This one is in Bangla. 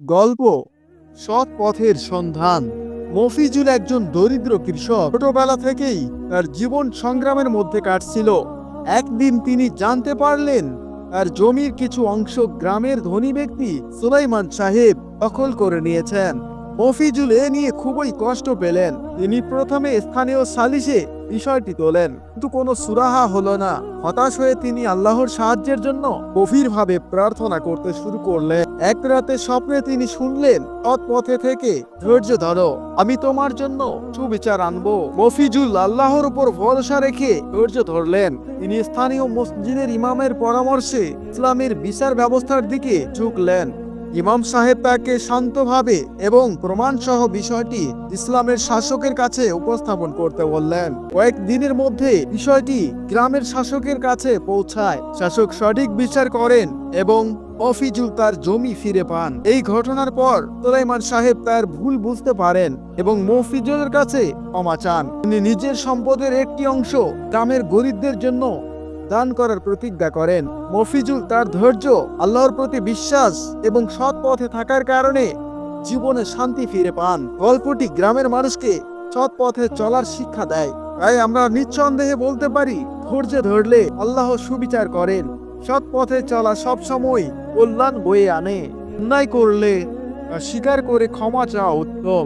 গল্প সৎ পথের সন্ধান। মফিজুল একজন দরিদ্র কৃষক। ছোটবেলা থেকেই তার জীবন সংগ্রামের মধ্যে কাটছিল। একদিন তিনি জানতে পারলেন তার জমির কিছু অংশ গ্রামের ধনী ব্যক্তি সুলাইমান সাহেব দখল করে নিয়েছেন। মফিজুল এ নিয়ে খুবই কষ্ট পেলেন। তিনি প্রথমে স্থানীয় সালিশে বিষয়টি তোলেন, কিন্তু কোনো সুরাহা হলো না। হতাশ হয়ে তিনি আল্লাহর সাহায্যের জন্য গভীরভাবে প্রার্থনা করতে শুরু করলেন। এক রাতে স্বপ্নে তিনি শুনলেন, সৎ পথে থেকে ধৈর্য ধরো, আমি তোমার জন্য সুবিচার আনবো। মফিজুল আল্লাহর উপর ভরসা রেখে ধৈর্য ধরলেন। তিনি স্থানীয় মসজিদের ইমামের পরামর্শে ইসলামের বিচার ব্যবস্থার দিকে ঝুঁকলেন। ইমাম সাহেব তাকে শান্তভাবে এবং প্রমাণসহ বিষয়টি ইসলামের শাসকের কাছে উপস্থাপন করতে বললেন। কয়েকদিনের মধ্যে বিষয়টি গ্রামের শাসকের কাছে পৌঁছায়। শাসক সঠিক বিচার করেন এবং মফিজুল তার জমি ফিরে পান। এই ঘটনার পর সুলাইমান সাহেব তার ভুল বুঝতে পারেন এবং মফিজুলের কাছে ক্ষমা চান। তিনি নিজের সম্পদের একটি অংশ গ্রামের গরিবদের জন্য দান করার প্রতিজ্ঞা করেন। মফিজুল তার ধৈর্য, আল্লাহর প্রতি বিশ্বাস এবং সৎ পথে থাকার কারণে জীবনে শান্তি ফিরে পান। গল্পটি গ্রামের মানুষকে সৎ পথে চলার শিক্ষা দেয়। তাই আমরা নিঃসন্দেহে বলতে পারি, ধৈর্য ধরলে আল্লাহ সুবিচার করেন। সৎ পথে চলা সবসময় কল্যাণ বয়ে আনে। অন্যায় করলে তা স্বীকার করে ক্ষমা চাওয়া উত্তম।